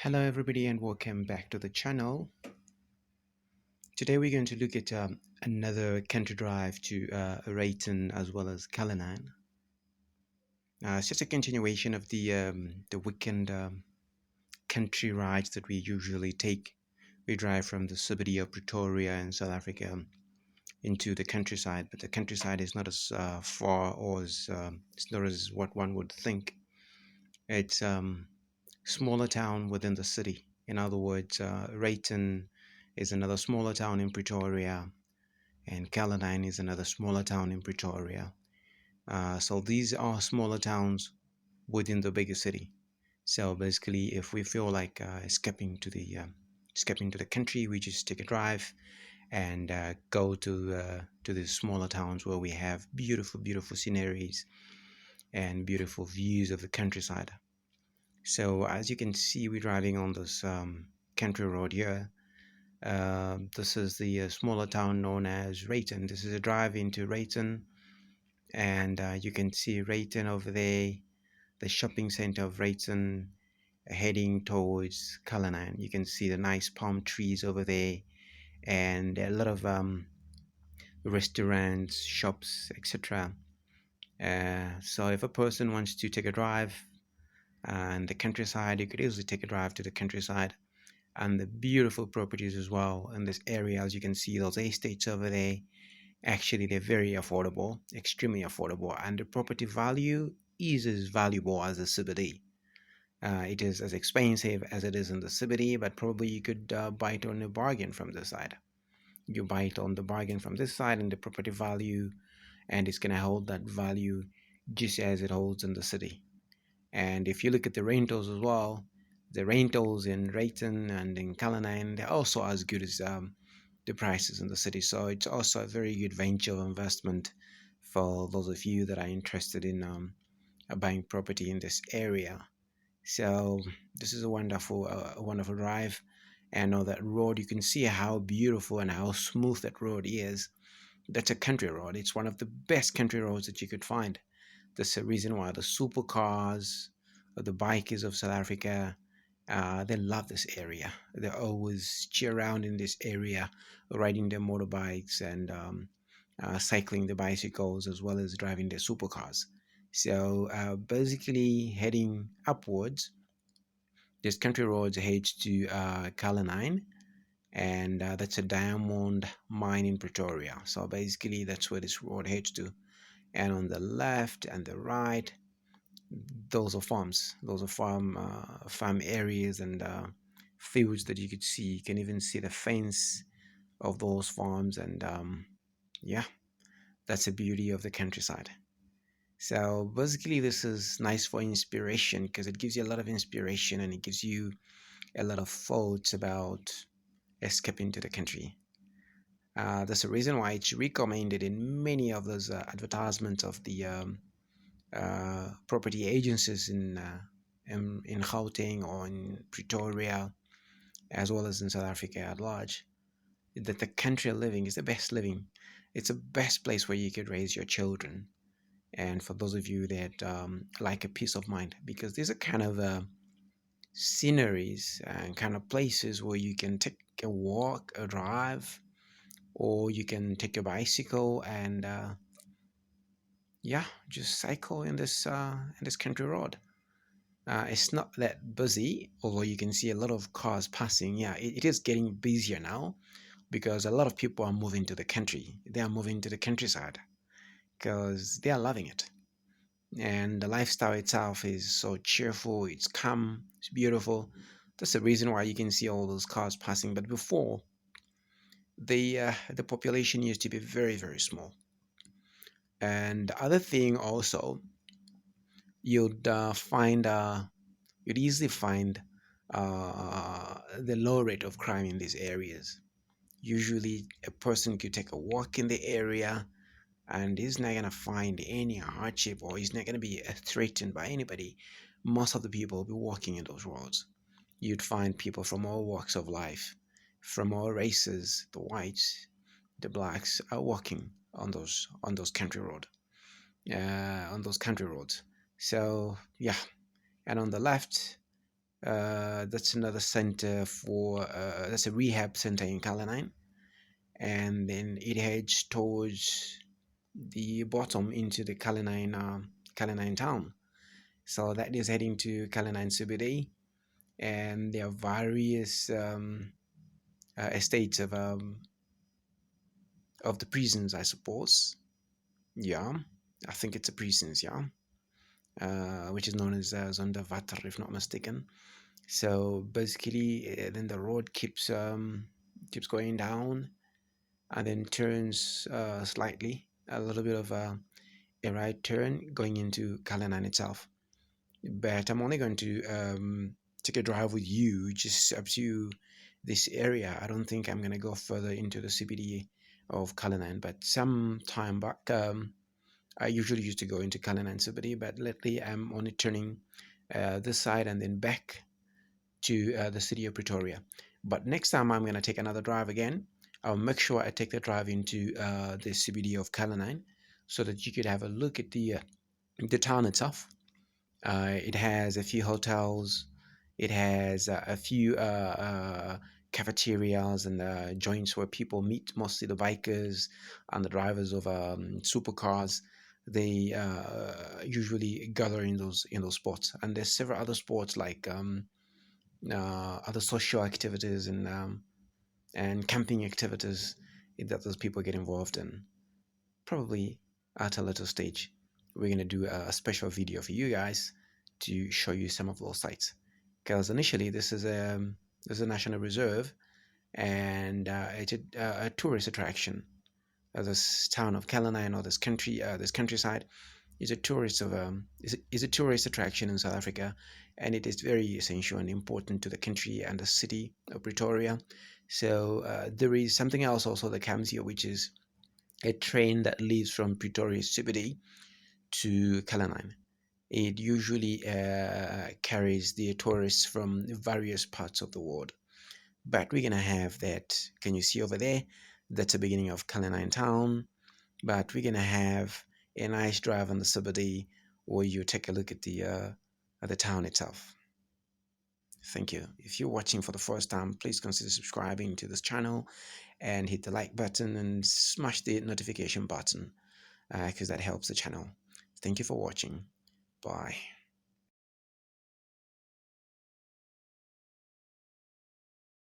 Hello everybody and welcome back to the channel. Today we're going to look at another country drive to Rayton as well as Callanan. It's just a continuation of the weekend country rides that we usually take. We drive from the city of Pretoria in South Africa into the countryside, but the countryside is not as far or as it's not as what one would think. It's smaller town within the city. In other words, Rayton is another smaller town in Pretoria, and Caledine is another smaller town in Pretoria. So these are smaller towns within the bigger city. So basically, if we feel like escaping to the country, we just take a drive and go to these smaller towns where we have beautiful, beautiful sceneries and beautiful views of the countryside. So as you can see, we're driving on this country road here. This is the smaller town known as Rayton. This is a drive into Rayton, and you can see Rayton over there, the shopping center of Rayton, heading towards Cullinan. You can see the nice palm trees over there, and a lot of restaurants, shops, etc. So if a person wants to take a drive and the countryside, you could easily take a drive to the countryside and the beautiful properties as well in this area. As you can see, those estates over there, actually they're very affordable, extremely affordable, and the property value is as valuable as the CBD. It is as expensive as it is in the CBD, but probably you could buy it on a bargain from this side. You buy it on the bargain from this side, and the property value, and it's going to hold that value just as it holds in the city. And if you look at the rentals as well, the rentals in Rayton and in Cullinan, they're also as good as the prices in the city. So it's also a very good venture investment for those of you that are interested in buying property in this area. So this is a wonderful drive. And on that road, you can see how beautiful and how smooth that road is. That's a country road. It's one of the best country roads that you could find. That's the reason why the supercars, the bikers of South Africa, they love this area. They always cheer around in this area, riding their motorbikes and cycling the bicycles as well as driving their supercars. So basically, heading upwards, this country road heads to Cullinan, and that's a diamond mine in Pretoria. So basically, that's where this road heads to. And on the left and the right, those are farms. Those are farm areas and fields that you could see. You can even see the fence of those farms, and yeah, that's the beauty of the countryside. So basically, this is nice for inspiration because it gives you a lot of inspiration and it gives you a lot of thoughts about escaping to the country. That's the reason why it's recommended in many of those advertisements of the property agencies in Gauteng or in Pretoria, as well as in South Africa at large, that the country living is the best living. It's the best place where you could raise your children. And for those of you that like a peace of mind, because these are kind of sceneries and kind of places where you can take a walk, a drive, or you can take a bicycle and yeah, just cycle in this country road. It's not that busy, although you can see a lot of cars passing. Yeah, it is getting busier now because a lot of people are moving to the country. They are moving to the countryside because they are loving it. And the lifestyle itself is so cheerful, it's calm, it's beautiful. That's the reason why you can see all those cars passing. But before, the population used to be very, very small. And the other thing also, you'd find you'd easily find the low rate of crime in these areas. Usually, a person could take a walk in the area and he's not going to find any hardship or he's not going to be threatened by anybody. Most of the people will be walking in those roads. You'd find people from all walks of life, from all races, the whites, the blacks are walking on those country on those country roads. So yeah, and on the left That's another center for that's a rehab center in Calenine, and then it heads towards the bottom into the Calenine town. So that is heading to Calenine CBD, and there are various estates of the prisons, I suppose. Yeah, I think it's a prisons. Yeah, which is known as Zonderwater, if not mistaken. So basically, then the road keeps going down and then turns slightly, a little bit of a right turn going into Kalanan itself. But I'm only going to take a drive with you just up to this area. I don't think I'm going to go further into the CBD of Kalanan, but some time back, I usually used to go into Kalanan CBD, but lately I'm only turning this side and then back to the city of Pretoria. But next time I'm going to take another drive again. I'll make sure I take the drive into the CBD of Calenine so that you could have a look at the town itself. It has a few hotels. It has a few cafeterias and joints where people meet, mostly the bikers and the drivers of supercars. They usually gather in those spots, and there's several other sports like other social activities and camping activities that those people get involved in. Probably at a later stage, we're gonna do a special video for you guys to show you some of those sites. Because initially, this is a national reserve and it's a tourist attraction. This town of Calenine or this countryside is a tourist attraction in South Africa, and it is very essential and important to the country and the city of Pretoria. So there is something else also that comes here, which is a train that leaves from Pretoria CBD to Calenine. It usually carries the tourists from various parts of the world. But we're gonna have that. Can you see over there? That's the beginning of Calenine town, but we're gonna have a nice drive on the CBD where you take a look at the town itself. Thank you. If you're watching for the first time, please consider subscribing to this channel and hit the like button and smash the notification button because that helps the channel. Thank you for watching. Bye.